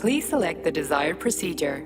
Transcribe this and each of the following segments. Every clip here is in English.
Please select the desired procedure.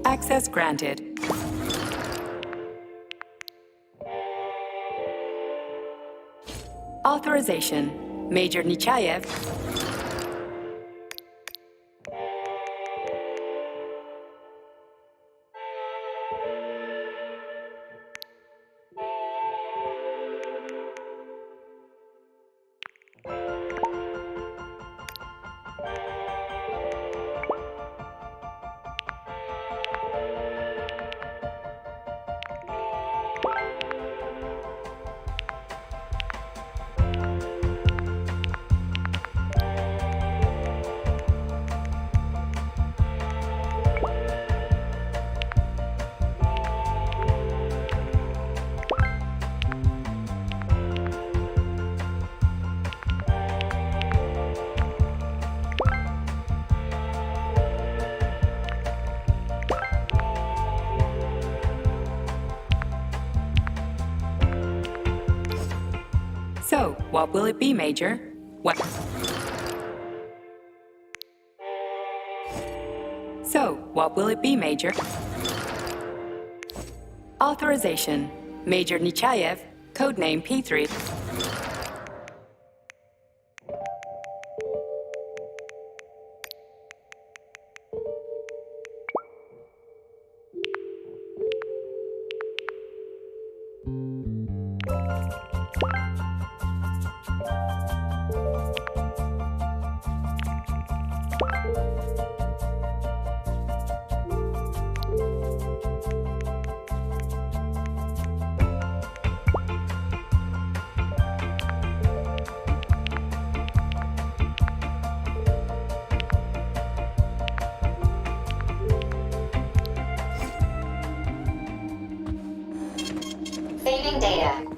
Access granted. Authorization. Major Nechayev. So, what will it be, Major? What? So, what will it be, Major? Authorization. Major Nechayev, codename P3. Saving data.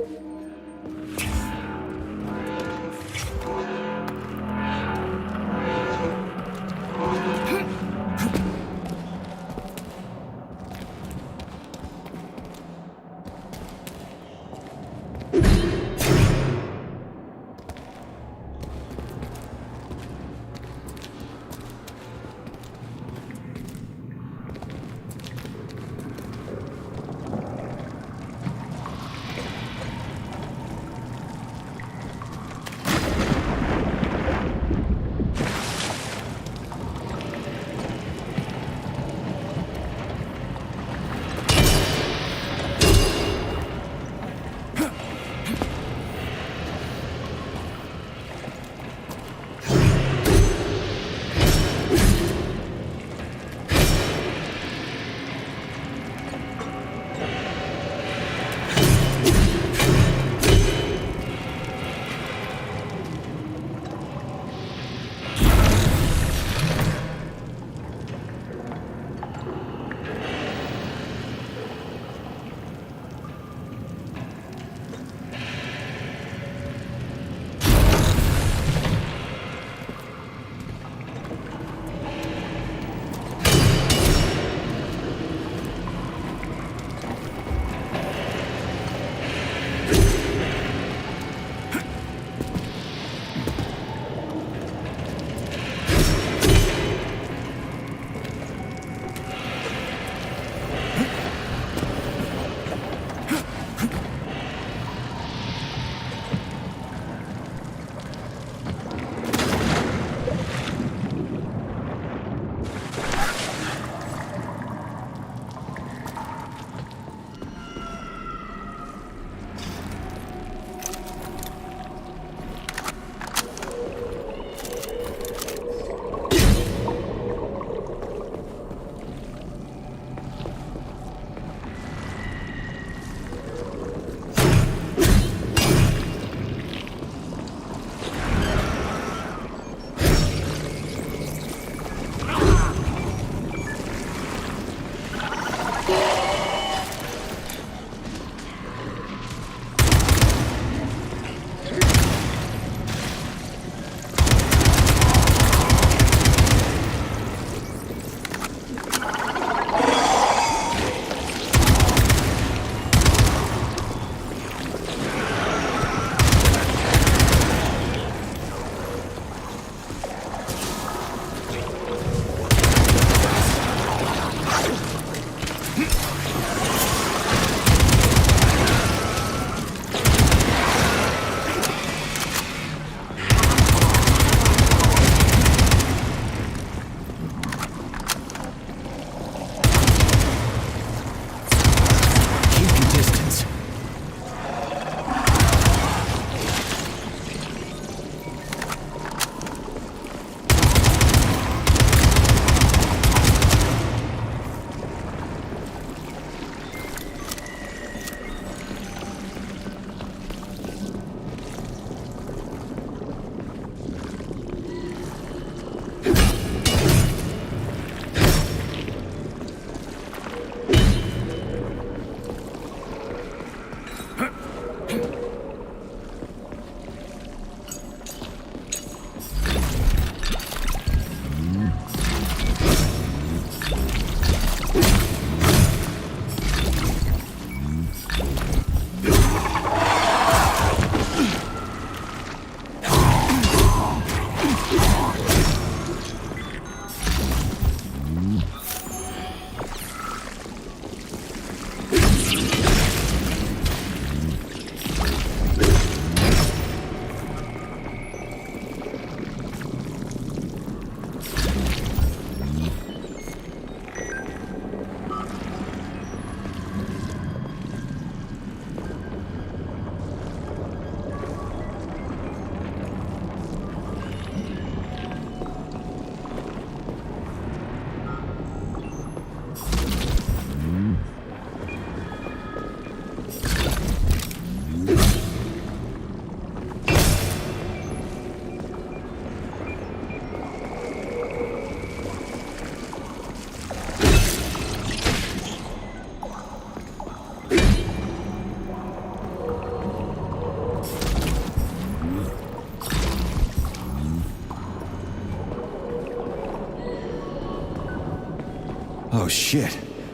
Oh shit.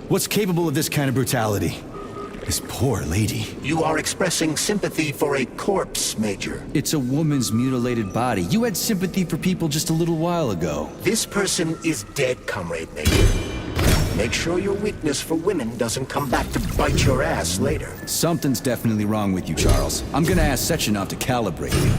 What's capable of this kind of brutality? This poor lady. You are expressing sympathy for a corpse, Major. It's a woman's mutilated body. You had sympathy for people just a little while ago. This person is dead, Comrade Major. Make sure your weakness for women doesn't come back to bite your ass later. Something's definitely wrong with you, Charles. I'm gonna ask Sechenov to calibrate you.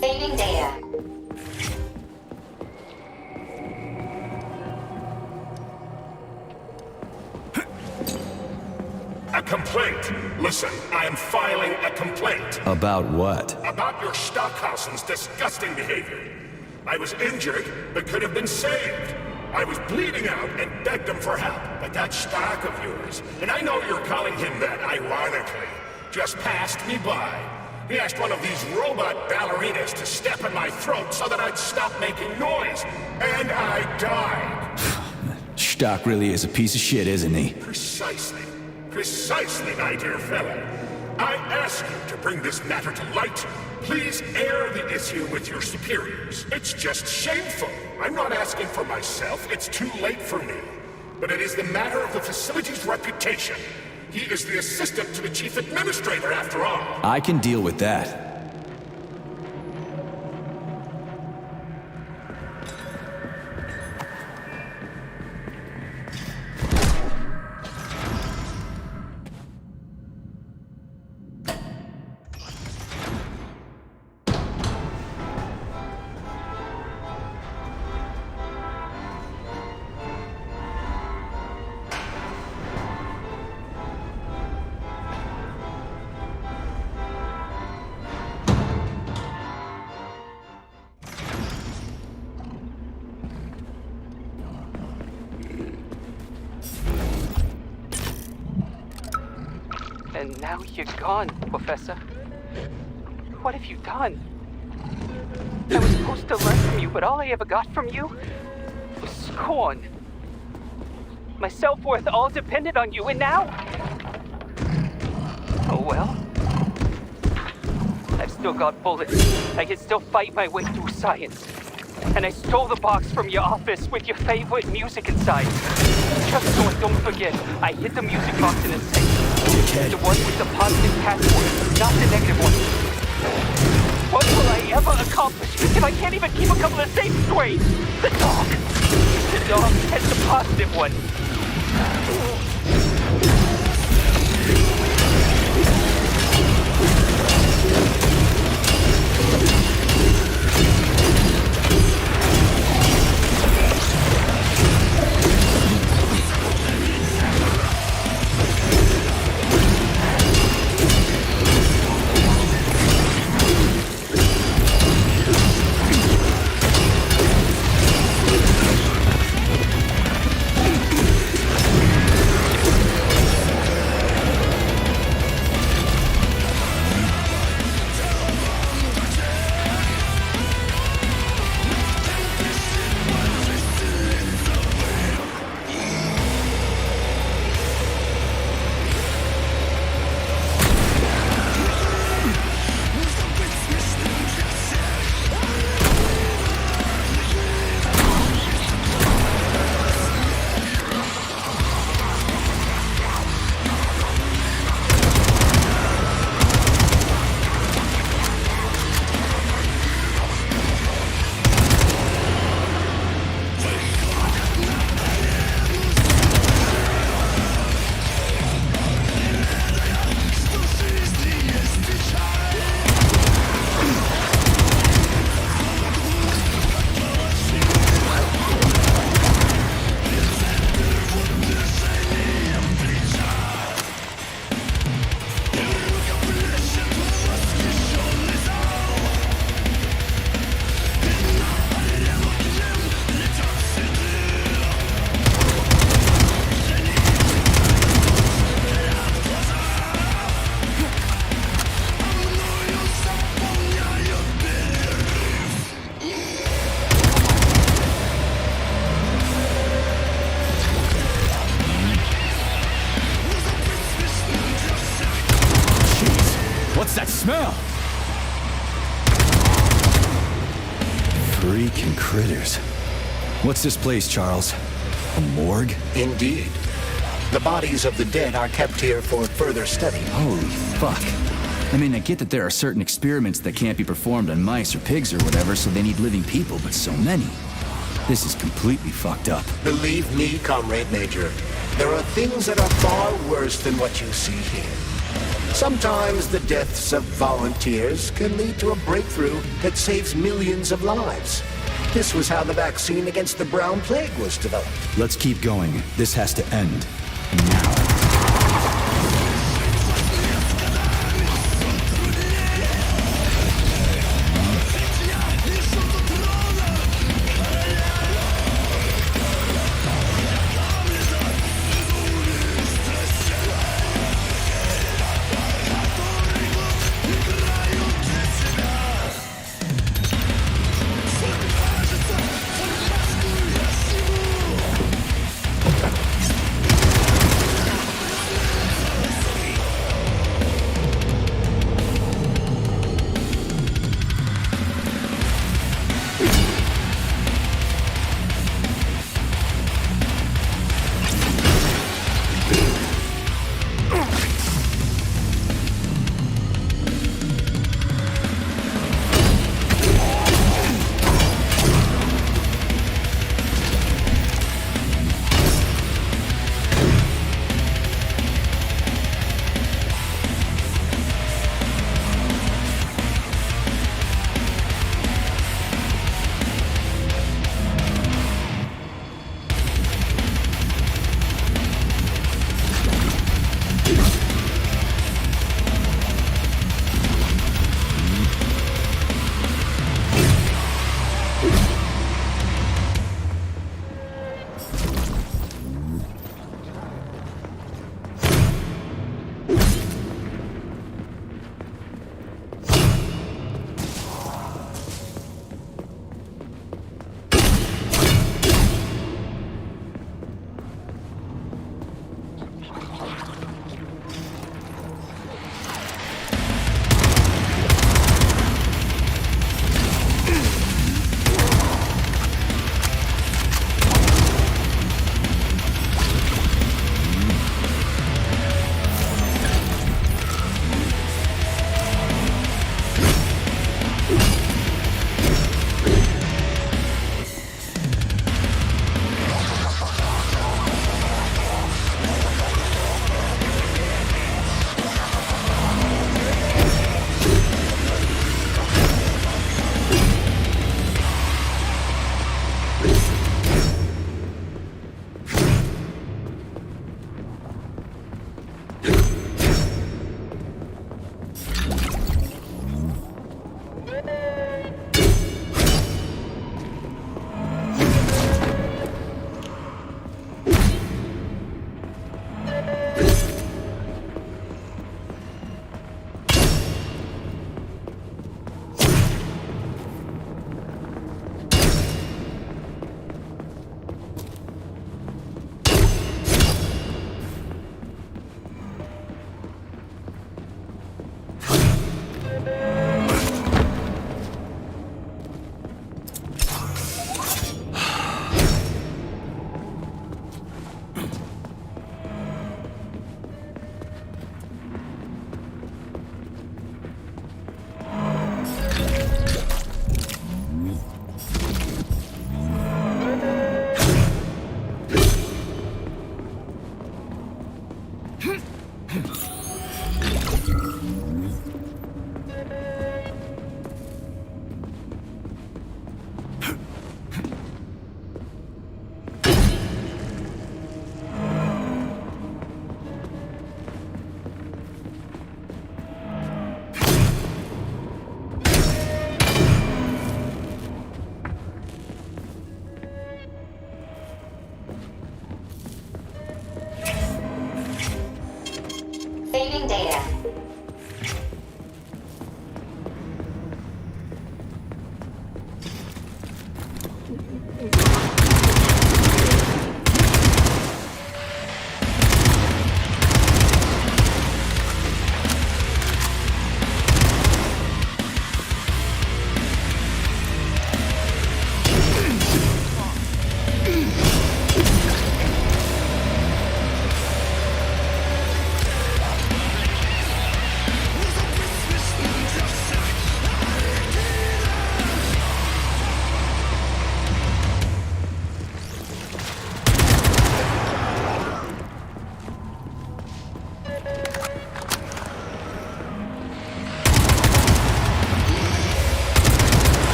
Saving data. A complaint. Listen, I am filing a complaint. About what? About your Stockhausen's disgusting behavior. I was injured, but could have been saved. I was bleeding out and begged him for help, but that Stock of yours, and I know you're calling him that ironically, just passed me by. He asked one of these robot ballerinas to step in my throat so that I'd stop making noise, and I died. Stock really is a piece of shit, isn't he? Precisely. Precisely, my dear fellow. I ask you to bring this matter to light. Please air the issue with your superiors. It's just shameful. I'm not asking for myself. It's too late for me. But it is the matter of the facility's reputation. He is the assistant to the chief administrator, after all. I can deal with that. And now you're gone, Professor. What have you done? I was supposed to learn from you, but all I ever got from you was scorn. My self-worth all depended on you, and now... Oh well. I've still got bullets. I can still fight my way through science. And I stole the box from your office with your favorite music inside. Just so I don't forget, I hid the music box in a safe. The one with the positive password, not the negative one. What will I ever accomplish if I can't even keep a couple of safes straight? The dog has the positive one. Freaking critters. What's this place, Charles? A morgue? Indeed. The bodies of the dead are kept here for further study. Holy fuck. I mean, I get that there are certain experiments that can't be performed on mice or pigs or whatever, so they need living people, but so many. This is completely fucked up. Believe me, Comrade Major, there are things that are far worse than what you see here. Sometimes the deaths of volunteers can lead to a breakthrough that saves millions of lives. This was how the vaccine against the brown plague was developed. Let's keep going. This has to end. Now.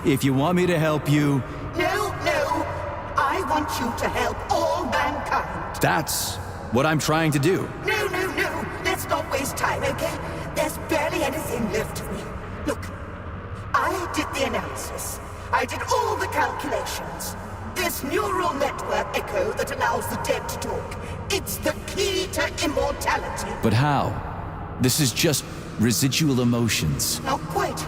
if you want me to help you, No, no. I want you to help all mankind. that's what I'm trying to do. No, no, no. Let's not waste time, okay? There's barely anything left of me. Look, I did the analysis. I did all the calculations. This neural network echo that allows the dead to talk. It's the key to immortality. But how? This is just residual emotions. Not quite.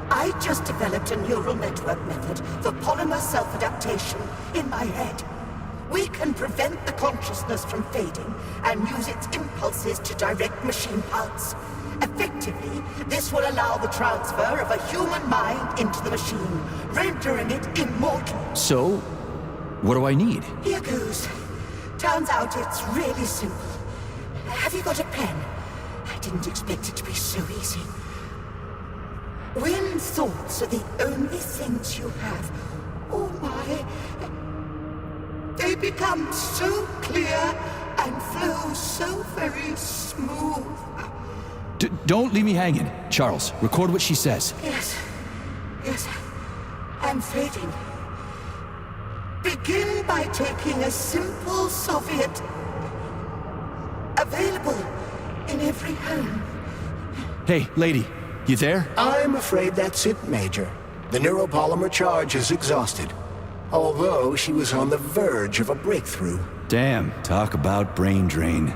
I just developed a neural network method for polymer self-adaptation in my head. We can prevent the consciousness from fading and use its impulses to direct machine parts. Effectively, this will allow the transfer of a human mind into the machine, rendering it immortal. So, what do I need? Here goes. Turns out it's really simple. Have you got a pen? I didn't expect it to be so easy. When thoughts are the only things you have, oh my, they become so clear and flow so very smooth. Don't leave me hanging. Charles, record what she says. Yes, I'm fading. Begin by taking a simple Soviet, available in every home. Hey, lady, you there? I'm afraid that's it, Major. The neuropolymer charge is exhausted. Although she was on the verge of a breakthrough. Damn, talk about brain drain.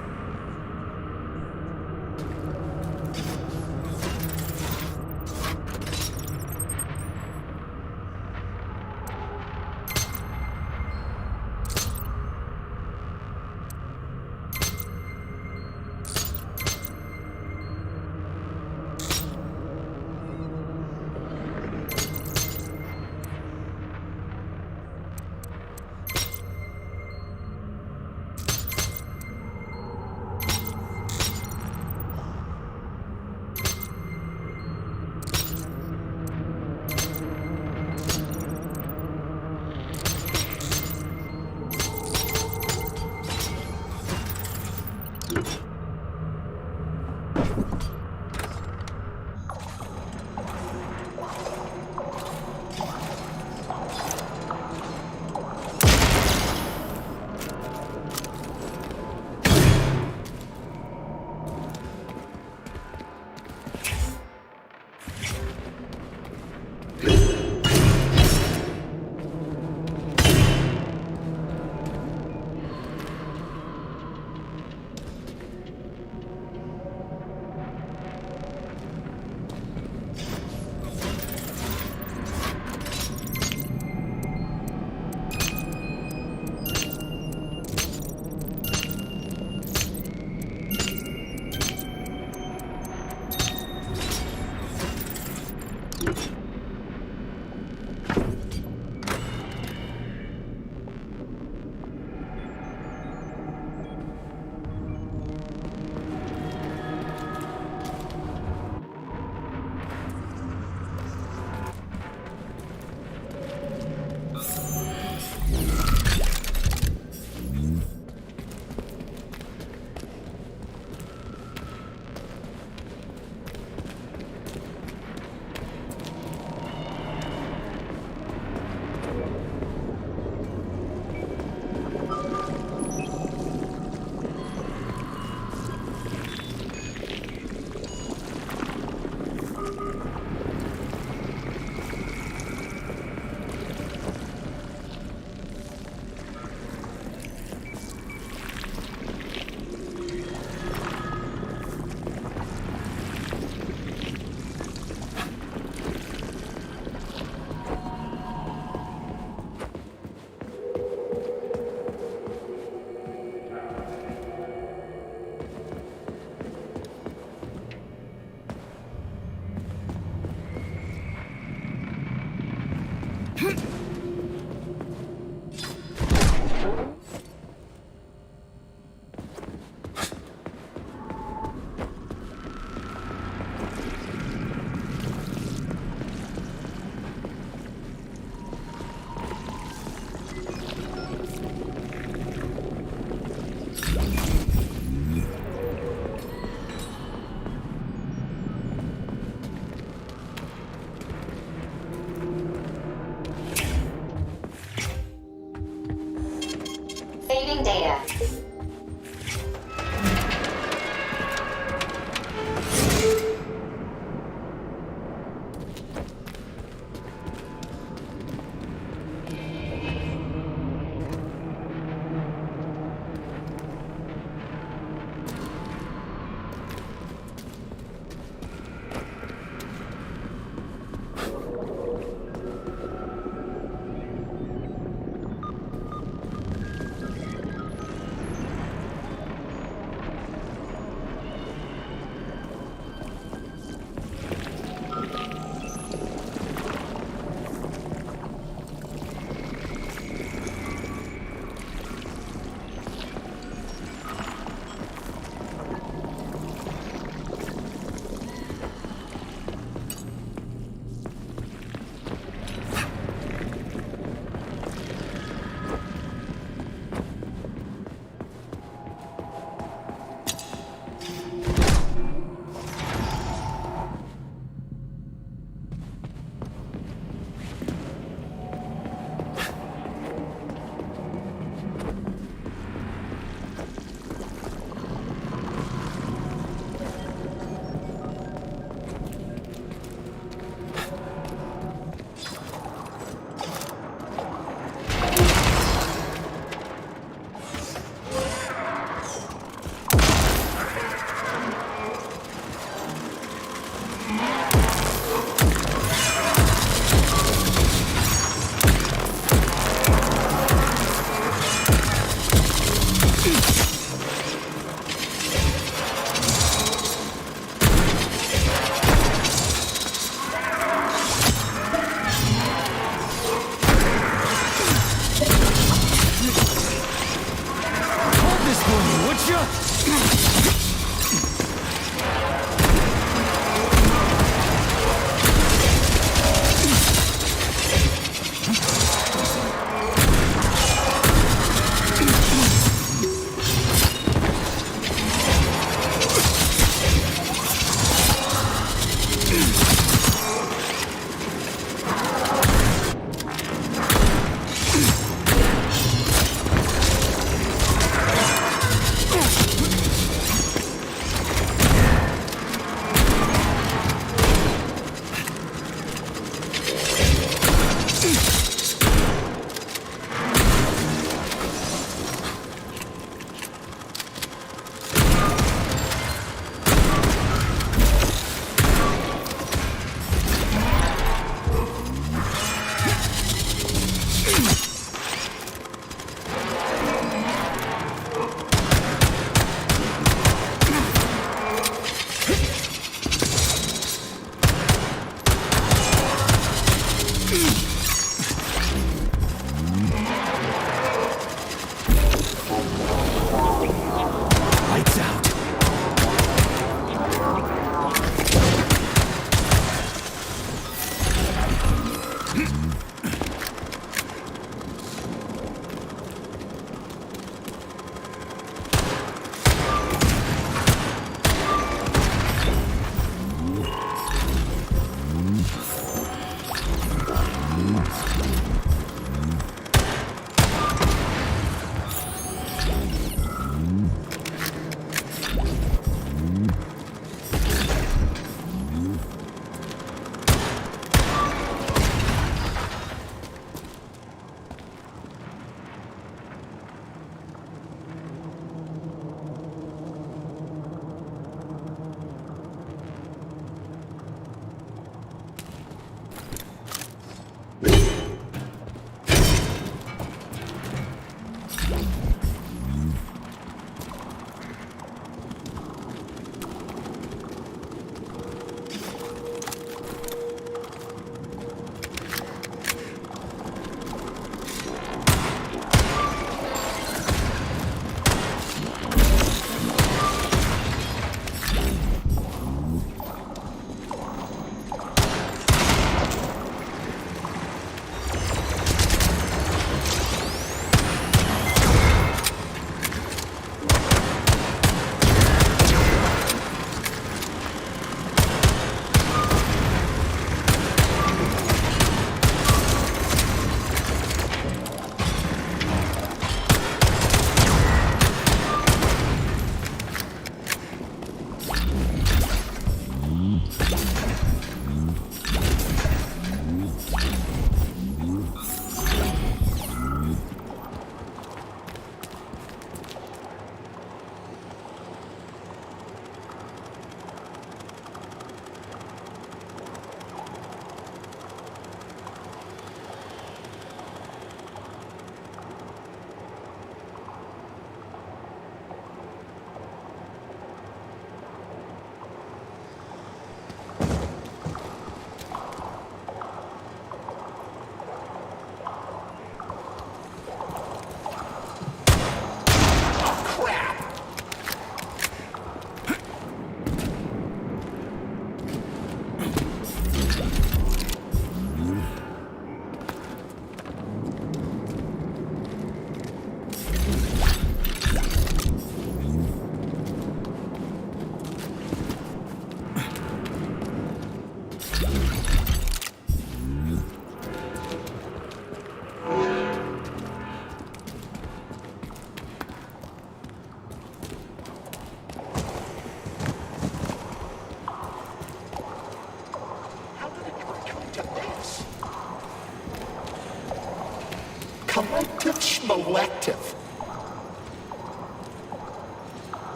collective.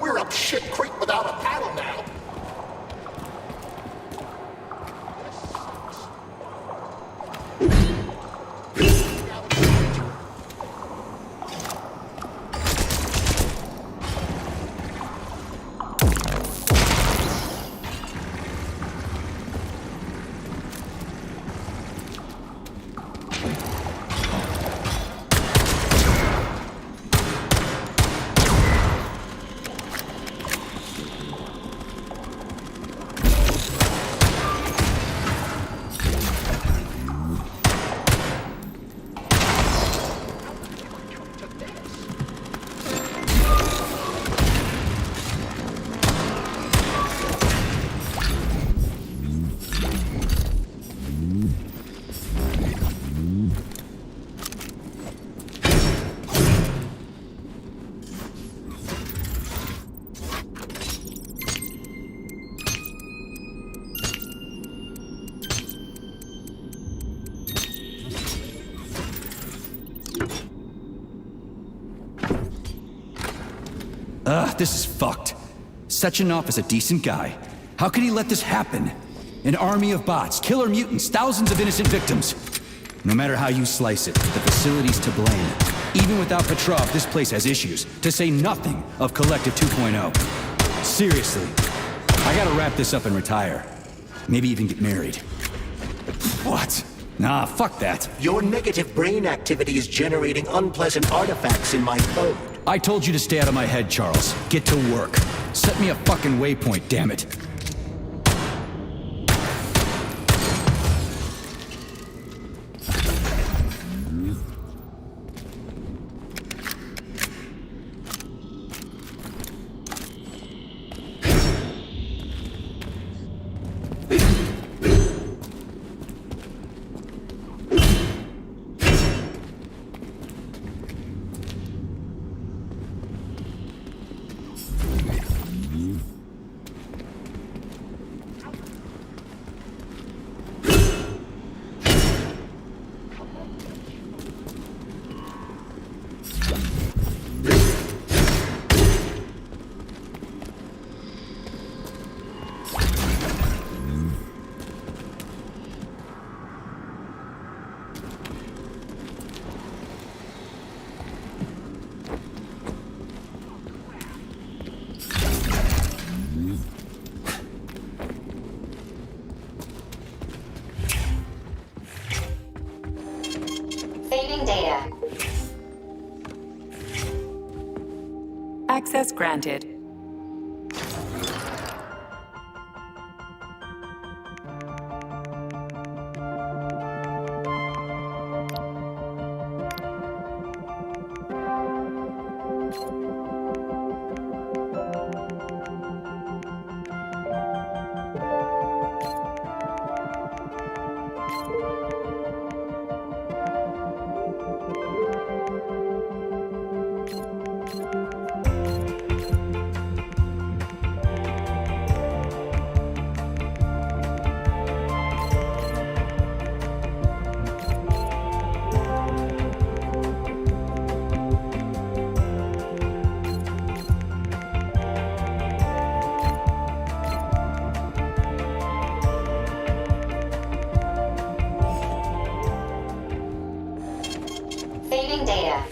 We're up shit creek without a paddle now. This is fucked. Sechenov is a decent guy. How could he let this happen? An army of bots, killer mutants, thousands of innocent victims. No matter how you slice it, the facility's to blame. Even without Petrov, this place has issues, to say nothing of Collective 2.0. Seriously, I gotta wrap this up and retire. Maybe even get married. What? Nah, fuck that. Your negative brain activity is generating unpleasant artifacts in my code. I told you to stay out of my head, Charles. Get to work. Set me a fucking waypoint, damn it. Saving data. Access granted. Saving data.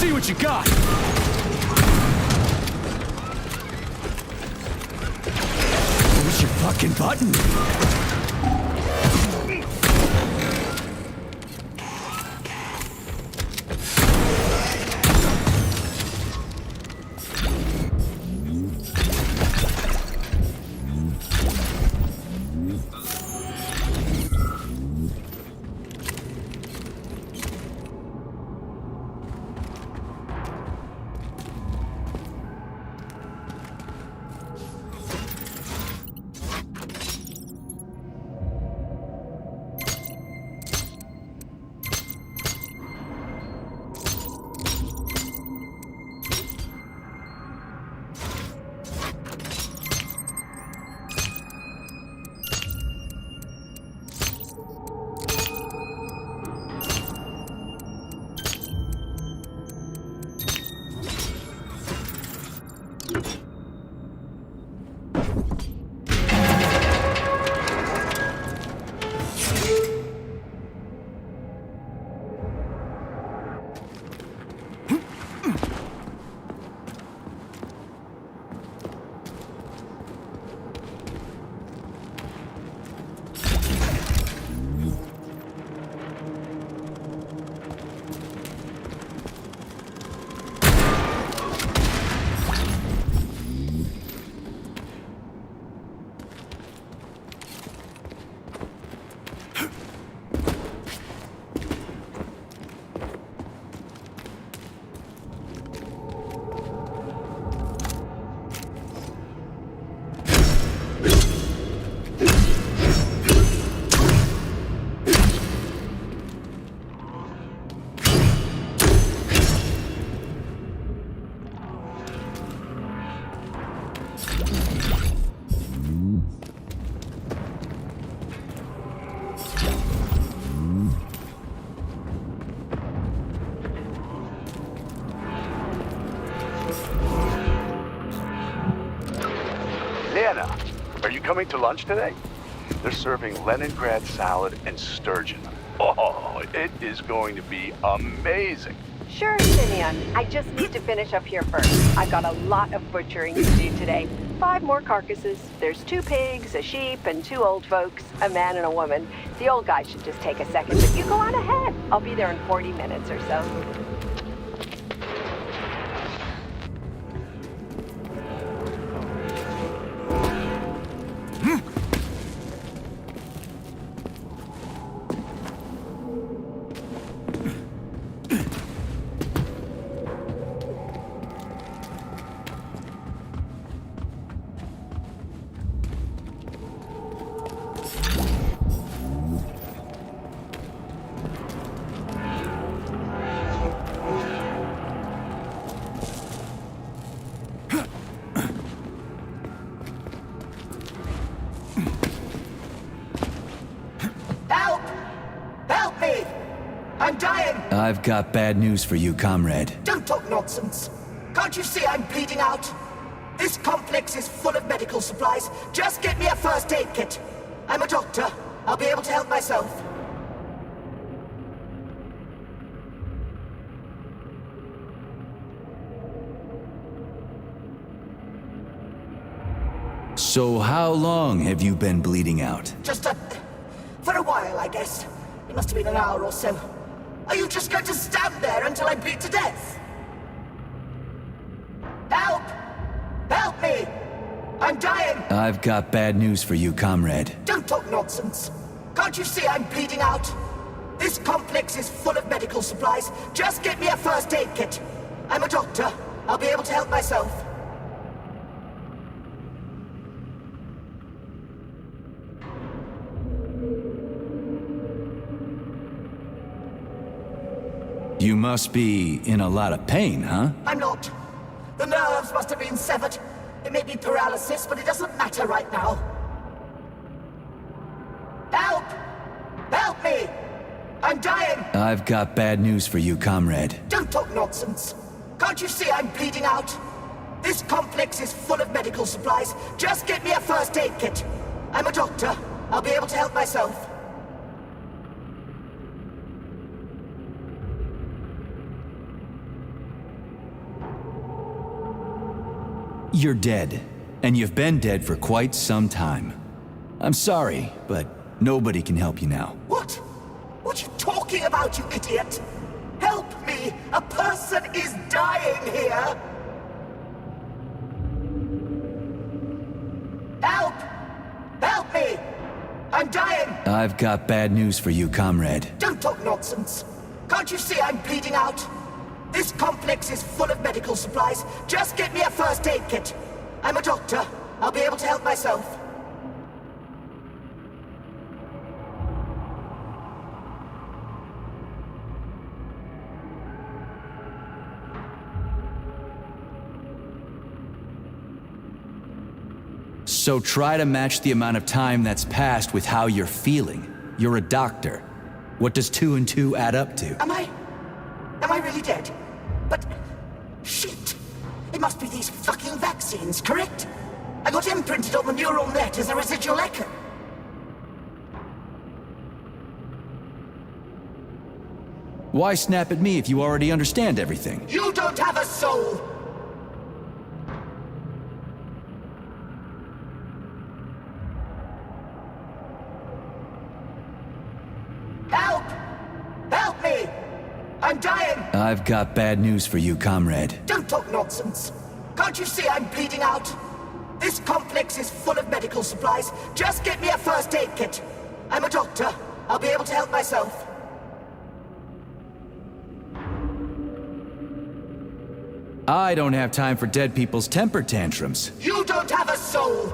see what you got! Where's your fucking button? Lena, are you coming to lunch today? They're serving Leningrad salad and sturgeon. Oh, it is going to be amazing. Sure, Simeon. I just need to finish up here first. I've got a lot of butchering to do today. 5 more carcasses. There's 2 pigs, a sheep, and 2 old folks, a man and a woman. The old guy should just take a second, but you go on ahead. I'll be there in 40 minutes or so. I've got bad news for you, comrade. Don't talk nonsense. Can't you see I'm bleeding out? This complex is full of medical supplies. Just get me a first aid kit. I'm a doctor. I'll be able to help myself. So how long have you been bleeding out? For a while, I guess. It must have been an hour or so. Are you just going to stand there until I bleed to death? Help! Help me! I'm dying! I've got bad news for you, comrade. Don't talk nonsense. Can't you see I'm bleeding out? This complex is full of medical supplies. Just get me a first aid kit. I'm a doctor. I'll be able to help myself. You must be in a lot of pain, huh? I'm not. The nerves must have been severed. It may be paralysis, but it doesn't matter right now. Help! Help me! I'm dying! I've got bad news for you, comrade. Don't talk nonsense. Can't you see I'm bleeding out? This complex is full of medical supplies. Just get me a first aid kit. I'm a doctor. I'll be able to help myself. You're dead, and you've been dead for quite some time. I'm sorry, but nobody can help you now. What? What are you talking about, you idiot? Help me! A person is dying here! Help! Help me! I'm dying! I've got bad news for you, comrade. Don't talk nonsense. Can't you see I'm bleeding out? This complex is full of medical supplies. Just get me a first aid kit. I'm a doctor. I'll be able to help myself. So try to match the amount of time that's passed with how you're feeling. You're a doctor. What does 2 and 2 add up to? Am I really dead? But... shit! It must be these fucking vaccines, correct? I got imprinted on the neural net as a residual echo. Why snap at me if you already understand everything? You don't have a soul! Help! Help me! I'm dying! I've got bad news for you, comrade. Don't talk nonsense. Can't you see I'm bleeding out? This complex is full of medical supplies. Just get me a first aid kit. I'm a doctor. I'll be able to help myself. I don't have time for dead people's temper tantrums. You don't have a soul!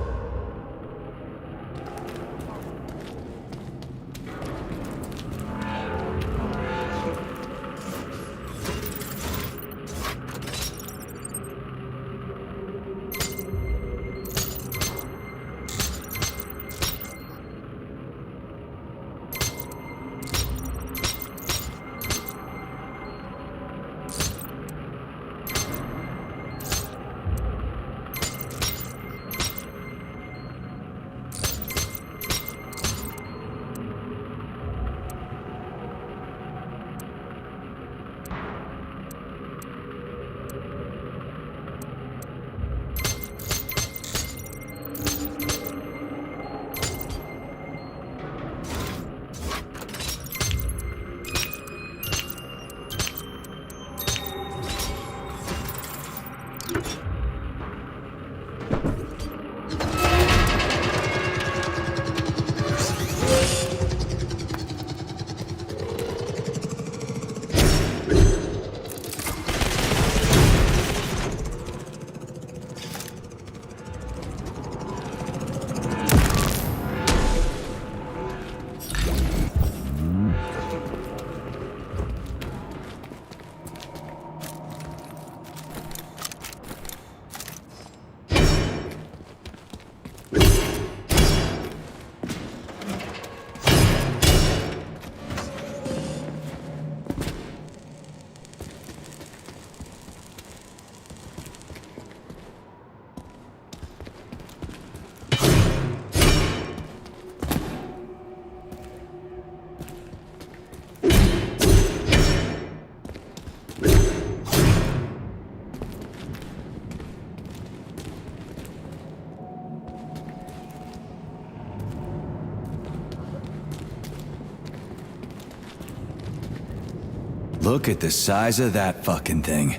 Look at the size of that fucking thing.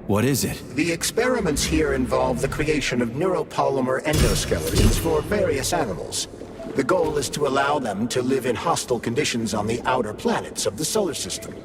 What is it? The experiments here involve the creation of neuropolymer endoskeletons for various animals. The goal is to allow them to live in hostile conditions on the outer planets of the solar system.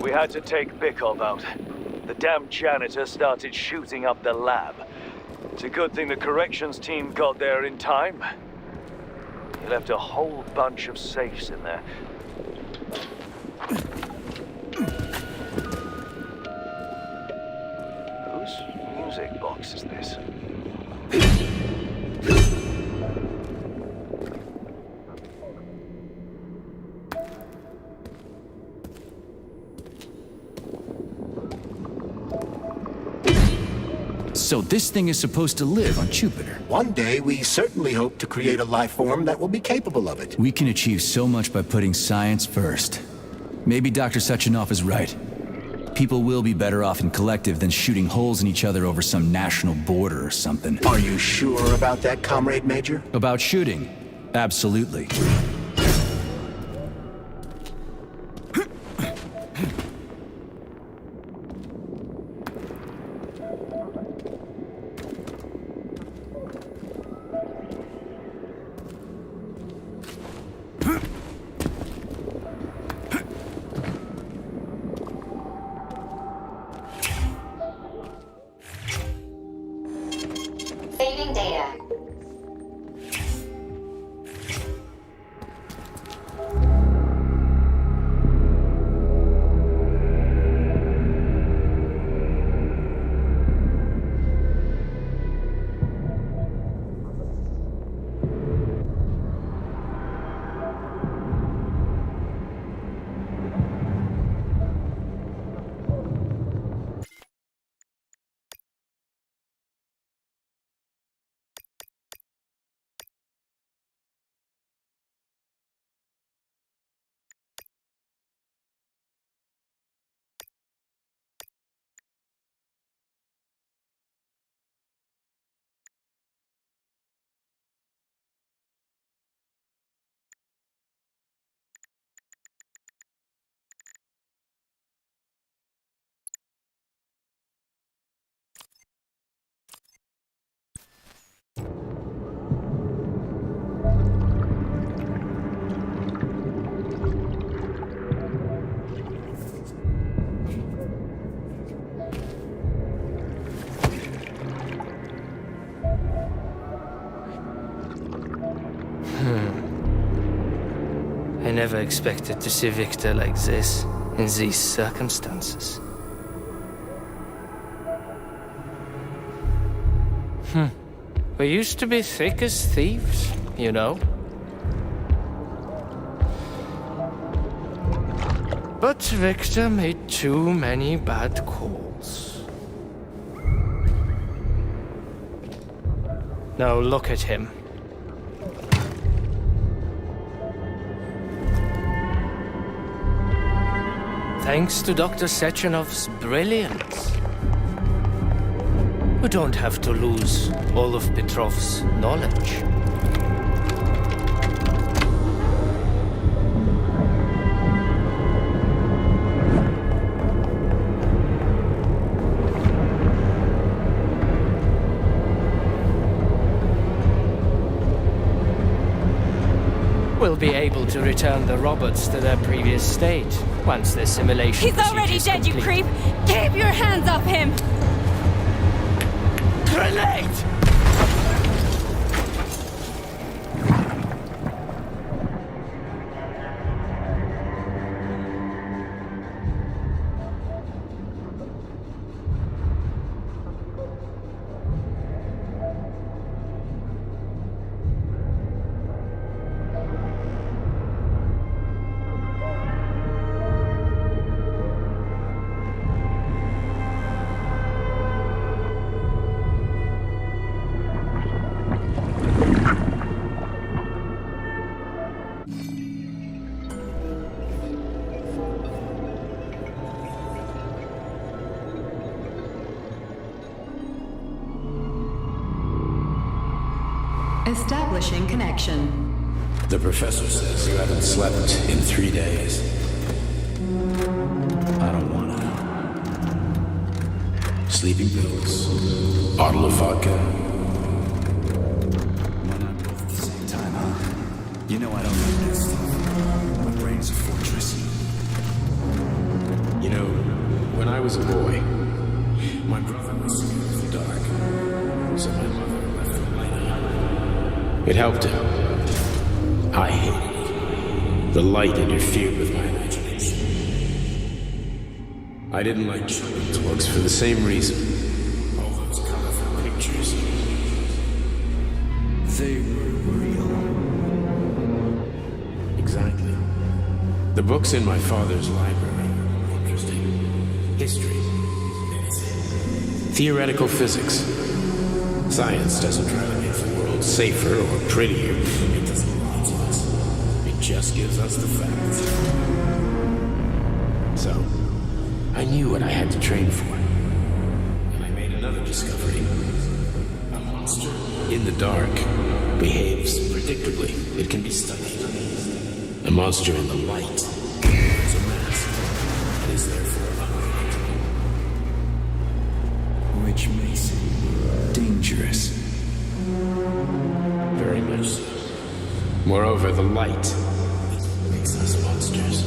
We had to take Bikov out. The damn janitor started shooting up the lab. It's a good thing the corrections team got there in time. He left a whole bunch of safes in there. Whose music box is this? So this thing is supposed to live on Jupiter. One day, we certainly hope to create a life form that will be capable of it. We can achieve so much by putting science first. Maybe Dr. Sechenov is right. People will be better off in collective than shooting holes in each other over some national border or something. Are you sure about that, Comrade Major? About shooting? Absolutely. Saving data. I never expected to see Victor like this, in these circumstances. We used to be thick as thieves, you know? But Victor made too many bad calls. Now look at him. Thanks to Dr. Sechenov's brilliance. We don't have to lose all of Petrov's knowledge. We'll be able to return the robots to their previous state once the simulation. He's already dead, you creep! Keep your hands off him! Grenade! Establishing connection. The professor says you haven't slept in 3 days. I don't wanna. Sleeping pills, bottle of vodka. Why not both at the same time, huh? You know I don't like that stuff. My brain's a fortress. You know, was a boy, my brother was scared of the dark, so my mother left the light on. It helped him. I hated it. The light interfered with my imagination. I didn't like children's books for the same reason. All those colorful pictures. They were real. Exactly. The books in my father's library were interesting. History. Theoretical physics. Science doesn't try to make the world safer or prettier. It doesn't lie to us. It just gives us the facts. So, I knew what I had to train for. And I made another discovery. A monster in the dark behaves predictably. It can be studied. A monster in the light is a mask. It is therefore unpredictable. Which makes it dangerous. Very much so. Moreover, the light makes us monsters.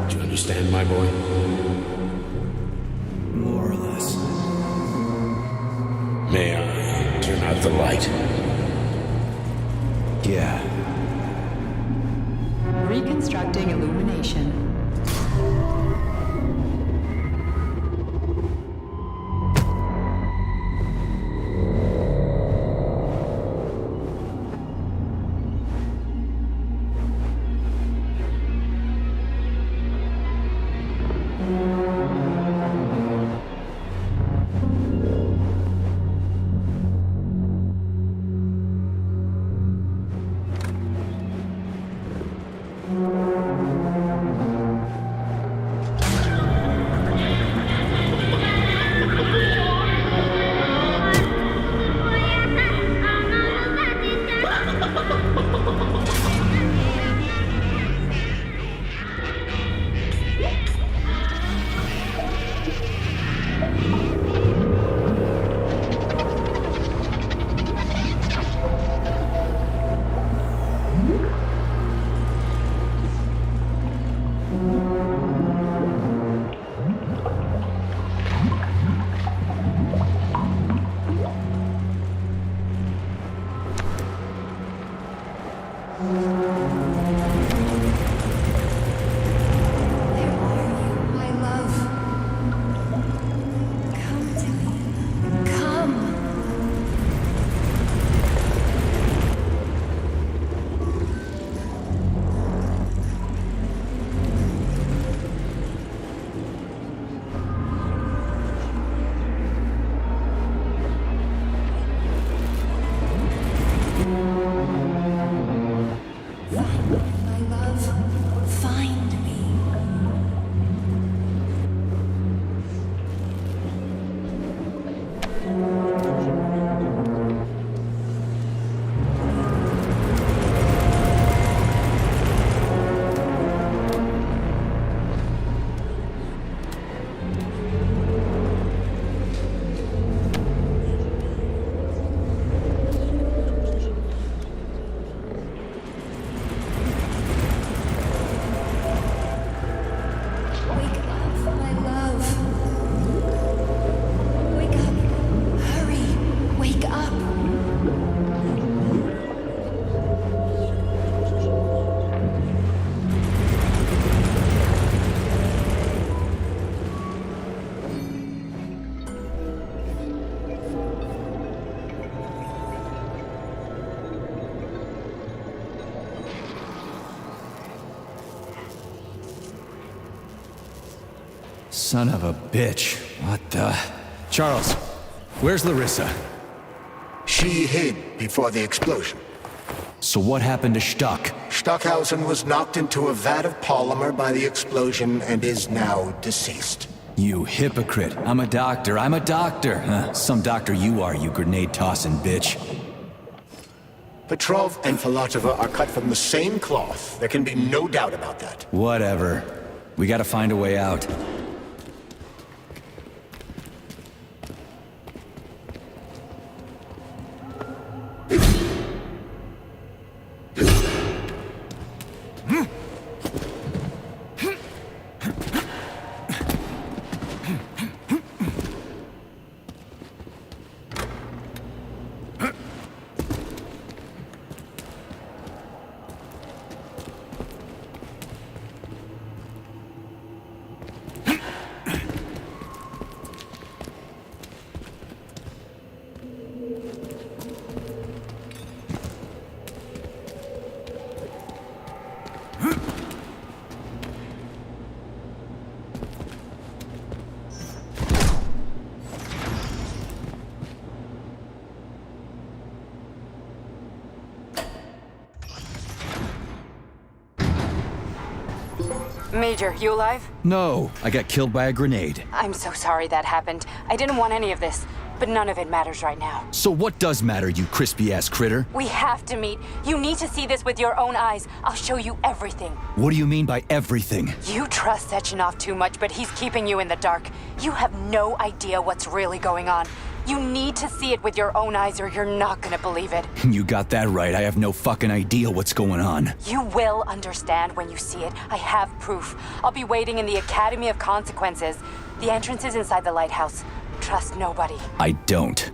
Do you understand, my boy? More or less. May I turn out the light? Yeah. Reconstructing illumination. Son of a bitch. What the... Charles, where's Larissa? She hid before the explosion. So what happened to Stuck? Stockhausen was knocked into a vat of polymer by the explosion and is now deceased. You hypocrite. I'm a doctor. I'm a doctor. Some doctor you are, you grenade-tossing bitch. Petrov and Filatova are cut from the same cloth. There can be no doubt about that. Whatever. We gotta find a way out. Major, you alive? No, I got killed by a grenade. I'm so sorry that happened. I didn't want any of this, but none of it matters right now. So what does matter, you crispy-ass critter? We have to meet. You need to see this with your own eyes. I'll show you everything. What do you mean by everything? You trust Sechenov too much, but he's keeping you in the dark. You have no idea what's really going on. You need to see it with your own eyes or you're not gonna believe it. You got that right. I have no fucking idea what's going on. You will understand when you see it. I have proof. I'll be waiting in the Academy of Consequences. The entrance is inside the lighthouse. Trust nobody. I don't.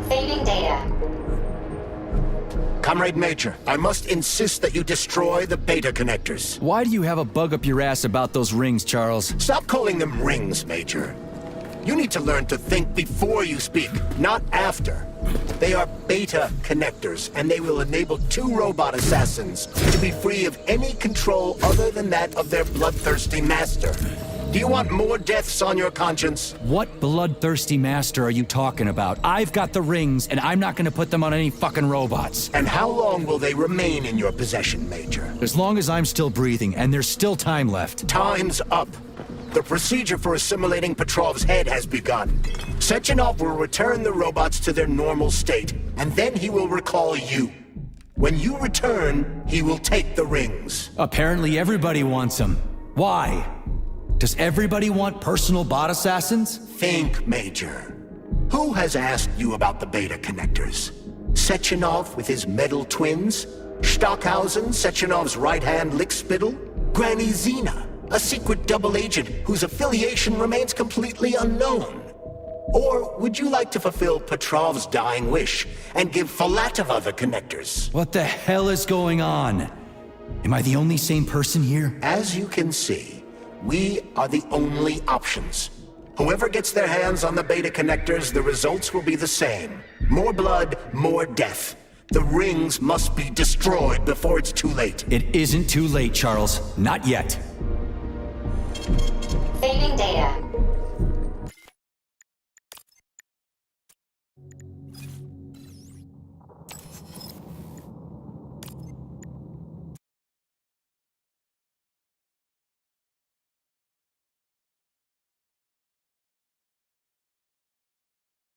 Saving data. Comrade Major, I must insist that you destroy the beta connectors. Why do you have a bug up your ass about those rings, Charles? Stop calling them rings, Major. You need to learn to think before you speak, not after. They are beta connectors, and they will enable 2 robot assassins to be free of any control other than that of their bloodthirsty master. Do you want more deaths on your conscience? What bloodthirsty master are you talking about? I've got the rings, and I'm not gonna put them on any fucking robots. And how long will they remain in your possession, Major? As long as I'm still breathing, and there's still time left. Time's up. The procedure for assimilating Petrov's head has begun. Sechenov will return the robots to their normal state, and then he will recall you. When you return, he will take the rings. Apparently everybody wants them. Why? Does everybody want personal bot assassins? Think, Major. Who has asked you about the beta connectors? Sechenov with his metal twins? Stockhausen, Sechenov's right-hand lickspittle? Granny Zena, a secret double agent whose affiliation remains completely unknown? Or would you like to fulfill Petrov's dying wish and give Filatova the connectors? What the hell is going on? Am I the only sane person here? As you can see, we are the only options. Whoever gets their hands on the beta connectors, the results will be the same. More blood, more death. The rings must be destroyed before it's too late. It isn't too late, Charles. Not yet.